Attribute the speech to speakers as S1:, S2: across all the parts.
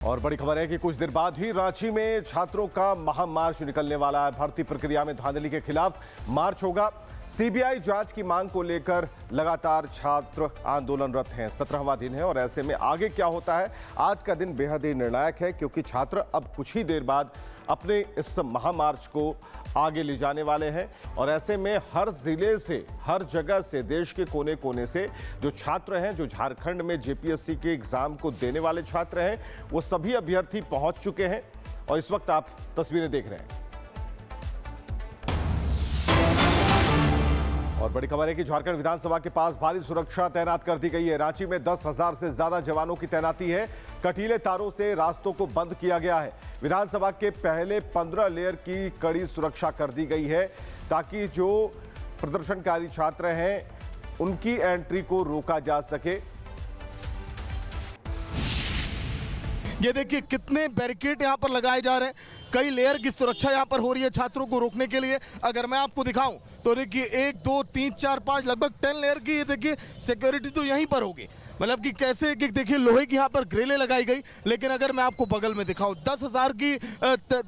S1: और बड़ी खबर है कि कुछ देर बाद ही रांची में छात्रों का महामार्च निकलने वाला है। भर्ती प्रक्रिया में धांधली के खिलाफ मार्च होगा। सीबीआई जांच की मांग को लेकर लगातार छात्र आंदोलनरत हैं। 17वां दिन है और ऐसे में आगे क्या होता है, आज का दिन बेहद ही निर्णायक है, क्योंकि छात्र अब कुछ ही देर बाद अपने इस महामार्च को आगे ले जाने वाले हैं। और ऐसे में हर जिले से, हर जगह से, देश के कोने कोने से जो छात्र हैं, जो झारखंड में जेपीएससी के एग्जाम को देने वाले छात्र हैं, वो सभी अभ्यर्थी पहुंच चुके हैं। और इस वक्त आप तस्वीरें देख रहे हैं। और बड़ी खबर है कि झारखंड विधानसभा के पास भारी सुरक्षा तैनात कर दी गई है। रांची में 10,000 से ज्यादा जवानों की तैनाती है। कटीले तारों से रास्तों को बंद किया गया है। विधानसभा के पहले 15 लेयर की कड़ी सुरक्षा कर दी गई है, ताकि जो प्रदर्शनकारी छात्र हैं उनकी एंट्री को रोका जा सके।
S2: ये देखिए कितने बैरिकेड यहाँ पर लगाए जा रहे हैं। कई लेयर की सुरक्षा यहाँ पर हो रही है छात्रों को रोकने के लिए। अगर मैं आपको दिखाऊं तो देखिए 1, 2, 3, 4, 5 लगभग 10 लेयर की देखिए सिक्योरिटी तो यहीं पर होगी। मतलब कि कैसे कि देखिए लोहे की यहाँ पर ग्रिलें लगाई गई। लेकिन अगर मैं आपको बगल में दिखाऊं 10,000 की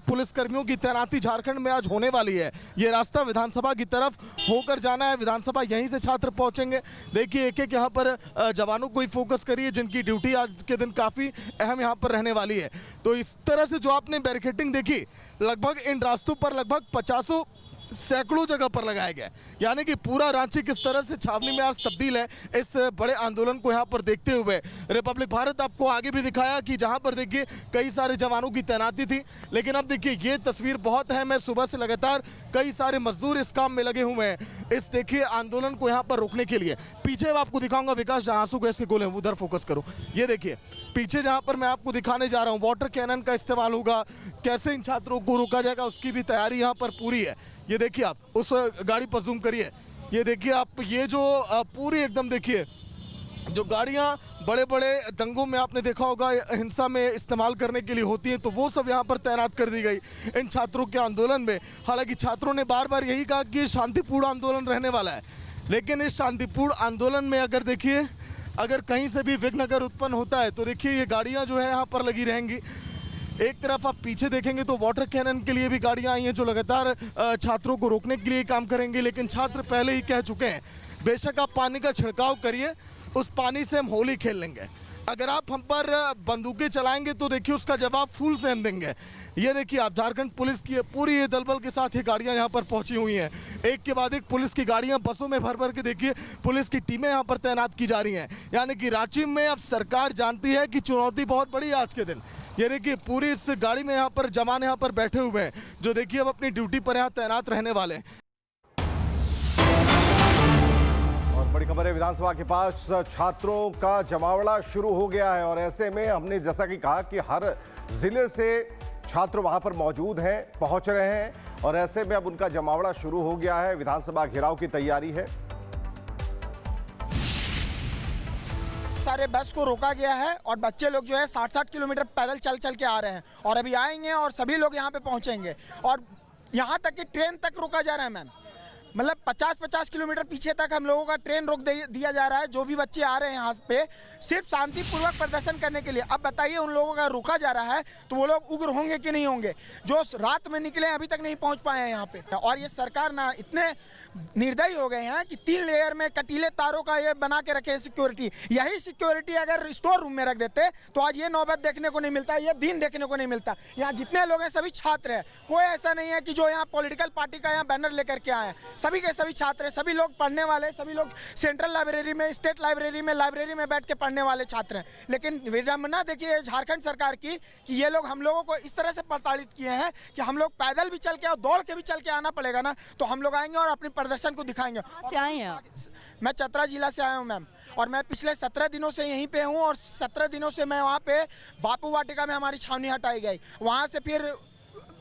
S2: पुलिसकर्मियों की तैनाती झारखंड में आज होने वाली है। ये रास्ता विधानसभा की तरफ होकर जाना है। विधानसभा यहीं से छात्र पहुंचेंगे। देखिए एक एक यहाँ पर जवानों को ही फोकस करिए, जिनकी ड्यूटी आज के दिन काफ़ी अहम यहाँ पर रहने वाली है। तो इस तरह से जो आपने बैरिकेडिंग देखी, लगभग इन रास्तों पर लगभग 50 सैकड़ों जगह पर लगाया गया है। यानी कि पूरा रांची किस तरह से छावनी में आज तब्दील है, इस बड़े आंदोलन को यहाँ पर देखते हुए रिपब्लिक भारत आपको आगे भी दिखाया कि जहाँ पर देखिए कई सारे जवानों की तैनाती थी। लेकिन अब देखिए ये तस्वीर बहुत अहम है। सुबह से लगातार कई सारे मजदूर इस काम में लगे हुए हैं, इस देखिए आंदोलन को यहाँ पर रोकने के लिए। पीछे आपको दिखाऊंगा विकास, जहाँ आंसू गैस के गोले हैं उधर फोकस करो। ये देखिए पीछे जहाँ पर मैं आपको दिखाने जा रहा हूँ, वाटर कैनन का इस्तेमाल होगा, कैसे इन छात्रों को रोका जाएगा उसकी भी तैयारी यहाँ पर पूरी है। ये देखिए आप उस गाड़ी पर जूम करिए। ये देखिए आप, ये जो पूरी एकदम देखिए जो गाड़ियां बड़े बड़े दंगों में आपने देखा होगा हिंसा में इस्तेमाल करने के लिए होती हैं, तो वो सब यहाँ पर तैनात कर दी गई इन छात्रों के आंदोलन में। हालांकि छात्रों ने बार बार यही कहा कि शांतिपूर्ण आंदोलन रहने वाला है। लेकिन इस शांतिपूर्ण आंदोलन में अगर देखिए अगर कहीं से भी विघ्न अगर उत्पन्न होता है तो देखिए ये गाड़ियाँ जो है यहाँ पर लगी रहेंगी। एक तरफ आप पीछे देखेंगे तो वाटर कैनन के लिए भी गाड़ियां आई हैं, जो लगातार छात्रों को रोकने के लिए काम करेंगे। लेकिन छात्र पहले ही कह चुके हैं, बेशक आप पानी का छिड़काव करिए, उस पानी से हम होली खेल लेंगे। अगर आप हम पर बंदूकें चलाएंगे तो देखिए उसका जवाब फूल से हम देंगे। ये देखिए आप झारखंड पुलिस की पूरी ये दलबल के साथ ये गाड़ियां यहाँ पर पहुंची हुई हैं। एक के बाद एक पुलिस की गाड़ियां बसों में भर भर के देखिए पुलिस की टीमें यहाँ पर तैनात की जा रही हैं। यानी कि रांची में अब सरकार जानती है कि चुनौती बहुत बड़ी है आज के दिन। ये देखिए पूरी इस गाड़ी में यहाँ पर जवान यहाँ पर बैठे हुए हैं, जो देखिए अब अपनी ड्यूटी पर यहाँ तैनात रहने वाले हैं।
S1: और बड़ी खबर है, विधानसभा के पास छात्रों का जमावड़ा शुरू हो गया है। और ऐसे में हमने जैसा कि कहा कि हर जिले से छात्र वहां पर मौजूद हैं, पहुंच रहे हैं। और ऐसे में अब उनका जमावड़ा शुरू हो गया है। विधानसभा घेराव की तैयारी है।
S3: सारे बस को रोका गया है और बच्चे लोग जो है 60-60 किलोमीटर पैदल चल चल के आ रहे हैं और अभी आएंगे और सभी लोग यहाँ पे पहुँचेंगे। और यहाँ तक कि ट्रेन तक रोका जा रहा है मैम, मतलब 50-50 किलोमीटर पीछे तक हम लोगों का ट्रेन रोक दिया जा रहा है। जो भी बच्चे आ रहे हैं यहाँ पे सिर्फ शांतिपूर्वक प्रदर्शन करने के लिए। अब बताइए उन लोगों का रोका जा रहा है तो वो लोग उग्र होंगे कि नहीं होंगे, जो रात में निकले अभी तक नहीं पहुँच पाए हैं यहाँ पे। और ये सरकार ना इतने निर्दयी हो गए हैं कि 3 लेयर में कटीले तारों का ये बना के रखे सिक्योरिटी। यही सिक्योरिटी अगर स्टोर रूम में रख देते तो आज ये नौबत देखने को नहीं मिलता, ये दिन देखने को नहीं मिलता। यहाँ जितने लोग हैं सभी छात्र हैं, कोई ऐसा नहीं है कि जो यहाँ पॉलिटिकल पार्टी का यहाँ बैनर लेकर के आए हैं। सभी के सभी छात्र हैं, सभी लोग पढ़ने वाले, सभी लोग सेंट्रल लाइब्रेरी में, स्टेट लाइब्रेरी में बैठ के पढ़ने वाले छात्र हैं। लेकिन विडंबना देखिए झारखंड सरकार की कि ये लोग हम लोगों को इस तरह से प्रताड़ित किए हैं कि हम लोग पैदल भी चल के और दौड़ के भी चल के आना पड़ेगा ना, तो हम लोग आएंगे और अपने प्रदर्शन को दिखाएंगे।
S4: से आए हैं?
S3: मैं चतरा जिला से आया हूँ मैम, और मैं पिछले 17 दिनों से यहीं पे हूँ। और 17 दिनों से मैं वहाँ पे बापू वाटिका में हमारी छावनी हटाई गई, वहाँ से फिर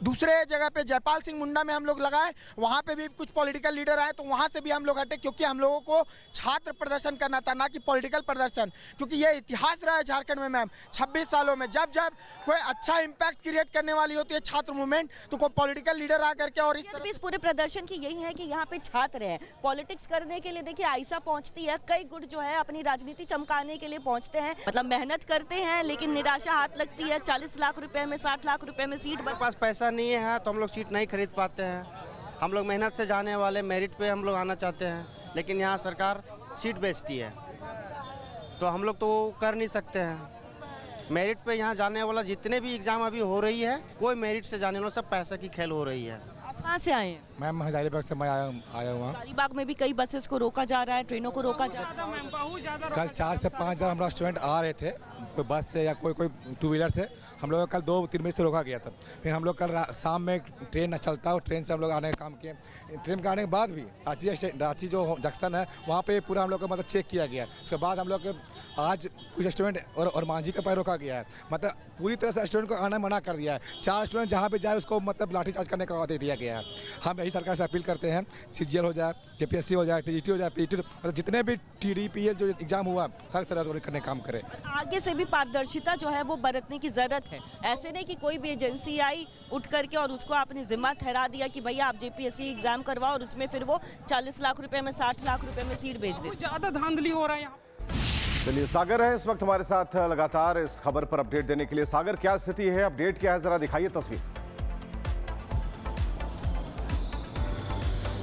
S3: दूसरे जगह पे जयपाल सिंह मुंडा में हम लोग लगाए, वहाँ पे भी कुछ पॉलिटिकल लीडर आए तो वहाँ से भी हम लोग हटे, क्योंकि हम लोगों को छात्र प्रदर्शन करना था, ना कि पॉलिटिकल प्रदर्शन। क्योंकि ये इतिहास रहा है झारखंड में मैम 26 सालों में, जब जब कोई अच्छा इम्पैक्ट क्रिएट करने वाली होती है छात्र मूवमेंट, तो कोई पॉलिटिकल लीडर आ करके और
S4: इस पूरे प्रदर्शन की यही है कि यहाँ पे छात्र हैं, पॉलिटिक्स करने के लिए देखिए आयशा पहुँचती है, कई गुट जो है अपनी राजनीति चमकाने के लिए पहुँचते हैं, मतलब मेहनत करते हैं लेकिन निराशा हाथ लगती है। 40 लाख रुपए में 60 लाख रुपए में सीट,
S5: हमारे पास पैसा नहीं है तो हम लोग सीट नहीं खरीद पाते हैं। हम लोग मेहनत से जाने वाले, मेरिट पे हम लोग आना चाहते हैं, लेकिन यहाँ सरकार सीट बेचती है तो हम लोग तो कर नहीं सकते हैं। मेरिट पे यहाँ जाने वाला जितने भी एग्ज़ाम अभी हो रही है, कोई मेरिट से जाने वाला, सब पैसा की खेल हो रही है।
S4: आप कहाँ से आए हैं?
S6: मैम हजारीबाग से मैं आया हुआ।
S4: हजारीबाग में भी कई बसेस को रोका जा रहा है, ट्रेनों को रोका जा रहा है।
S6: कल 4 से 5 हज़ार हमारा स्टूडेंट आ रहे थे, कोई बस से या कोई टू व्हीलर से। हम लोग कल 2-3 बजे से रोका गया था। फिर हम लोग कल शाम में ट्रेन न चलता, और ट्रेन से हम लोग आने का काम किए। ट्रेन के आने के बाद भी रांची जो जंक्शन है वहाँ पे पूरा हम लोग का मतलब चेक किया गया। उसके बाद हम लोग आज कुछ स्टूडेंट और मांझी का पैर रोका गया है, मतलब पूरी तरह से स्टूडेंट को आना मना कर दिया है। 4 स्टूडेंट जहाँ पे जाए उसको मतलब लाठीचार्ज करने का ऑर्डर दिया गया है। हम यही सरकार से अपील करते हैं, CGL हो जाए, JPSC हो जाए, TGT हो जाए, PET, मतलब जितने भी TDPL जो एग्जाम हुआ सारे सरकार करने का काम करे।
S4: आगे से भी पारदर्शिता जो है वो बरतने की जरूरत है। ऐसे नहीं कि कोई भी एजेंसी आई उठ करके और उसको अपनी जिम्मा ठहरा दिया कि भैया आप JPSC एग्जाम करवाओ, और उसमें फिर वो 40 लाख रुपए में 60 लाख रुपए में सीट बेच दे।
S7: ज्यादा धांधली हो रहा है यहाँ।
S1: चलिए, सागर है इस वक्त हमारे साथ लगातार इस खबर पर अपडेट देने के लिए। सागर, क्या स्थिति है, अपडेट क्या है, जरा दिखाइए तस्वीर।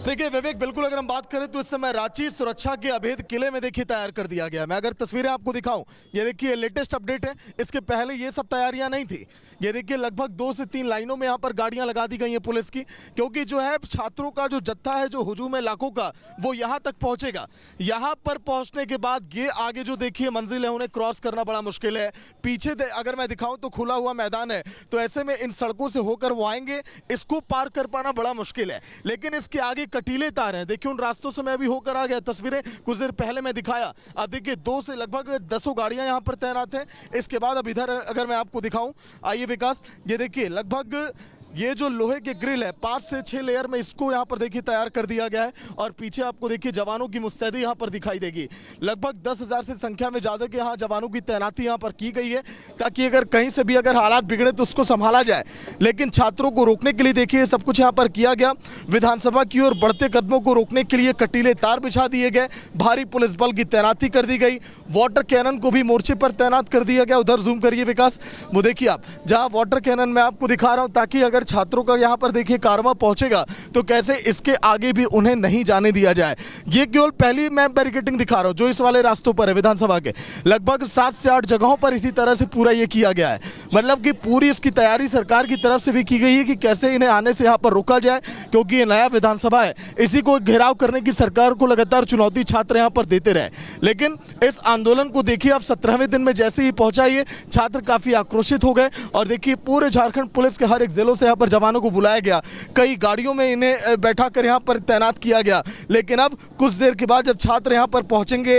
S2: देखिए विवेक, बिल्कुल अगर हम बात करें तो इस समय रांची सुरक्षा के अभेद किले में देखिए तैयार कर दिया गया। मैं अगर तस्वीरें आपको दिखाऊं, ये देखिए लेटेस्ट अपडेट है, इसके पहले ये सब तैयारियां नहीं थी। ये देखिए लगभग 2 से 3 लाइनों में यहाँ पर गाड़ियां लगा दी गई हैं पुलिस की, क्योंकि जो है छात्रों का जो जत्था है, जो हुजूम है लाखों का, वो यहाँ तक पहुंचेगा। यहाँ पर पहुंचने के बाद ये आगे जो देखिए मंजिल है उन्हें क्रॉस करना बड़ा मुश्किल है। पीछे अगर मैं दिखाऊं तो खुला हुआ मैदान है, तो ऐसे में इन सड़कों से होकर वो आएंगे, इसको पार कर पाना बड़ा मुश्किल है। लेकिन इसके आगे कटीले तार हैं, देखिए उन रास्तों से मैं अभी होकर आ गया। तस्वीरें कुछ देर पहले मैं दिखाया, अब देखिए 2 से लगभग 10 गाड़ियां यहां पर तैनात हैं। इसके बाद अब इधर अगर मैं आपको दिखाऊं, आइए विकास, ये देखिए लगभग ये जो लोहे के ग्रिल है 5 से 6 लेयर में, इसको यहाँ पर देखिए तैयार कर दिया गया है। और पीछे आपको देखिए जवानों की मुस्तैदी यहाँ पर दिखाई देगी। लगभग 10,000 से संख्या में ज़्यादा के यहाँ जवानों की तैनाती यहाँ पर की गई है, ताकि अगर कहीं से भी अगर हालात बिगड़े तो उसको संभाला जाए। लेकिन छात्रों को रोकने के लिए देखिए सब कुछ यहाँ पर किया गया। विधानसभा की ओर बढ़ते कदमों को रोकने के लिए कटीले तार बिछा दिए गए, भारी पुलिस बल की तैनाती कर दी गई, वाटर कैनन को भी मोर्चे पर तैनात कर दिया गया। उधर जूम करिए विकास, वो देखिए आप, जहाँ वाटर कैनन मैं आपको दिखा रहा हूँ, ताकि अगर छात्रों का यहाँ पर देखिए कारवां पहुंचेगा तो कैसे इसके आगे भी उन्हें नहीं जाने दिया जाए। ये केवल पहली मैं बैरिकेडिंग दिखा रहा हूं जो इस वाले रास्तों पर है विधानसभा के। लगभग 7 से 8 जगहों पर इसी तरह से पूरा ये किया गया है। मतलब कि पूरी इसकी तैयारी सरकार की तरफ से भी की गई है कि कैसे इन्हें आने से यहाँ पर रोका जाए, क्योंकि ये नया विधानसभा है। इसी को घेराव करने की सरकार को लगातार चुनौती छात्र यहाँ पर देते रहे। लेकिन इस आंदोलन को देखिए अब 17वें दिन में जैसे ही पहुंचा, ये छात्र काफी आक्रोशित हो गए। और देखिए पूरे झारखंड पुलिस के हर एक जिलों से यहाँ पर जवानों को बुलाया गया, कई गाड़ियों में इन्हें बैठा कर यहाँ पर तैनात किया गया। लेकिन अब कुछ देर के बाद जब छात्र यहाँ पर पहुंचेंगे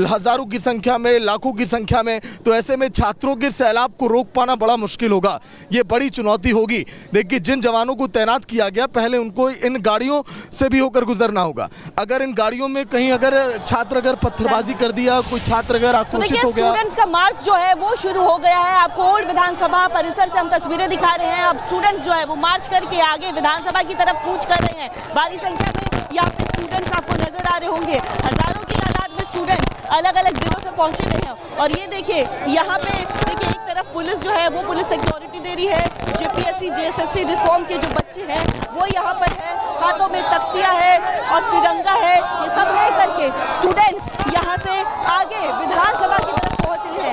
S2: हजारों की संख्या में, लाखों की संख्या में, तो ऐसे में छात्रों के सैलाब को रोक पाना बड़ा मुश्किल होगा। ये बड़ी चुनौती होगी। देखिए जिन जवानों को तैनात किया गया, पहले उनको इन गाड़ियों से भी होकर गुजरना होगा। अगर इन गाड़ियों में कहीं अगर छात्र अगर पत्थरबाजी कर दिया, कोई छात्र अगर आक्रोशित हो गया।
S4: स्टूडेंट्स का मार्च जो है वो शुरू हो गया है। आपको ओल्ड विधानसभा परिसर से हम तस्वीरें दिखा रहे हैं। अब स्टूडेंट्स जो है वो मार्च करके आगे विधानसभा की तरफ कूच कर रहे हैं। भारी संख्या में यहाँ पे स्टूडेंट्स आपको नजर आ रहे होंगे। हजारों की तादाद में स्टूडेंट्स अलग अलग जिलों से पहुंचे हुए हैं। और ये देखिए यहाँ पे देखिए एक तरफ पुलिस जो है वो पुलिस सिक्योरिटी दे रही है। JPSC JSSC रिफॉर्म के जो बच्चे हैं वो यहाँ पर है, हाथों में तख्तियाँ है और तिरंगा है। ये सब ले करके स्टूडेंट्स यहाँ से आगे विधानसभा की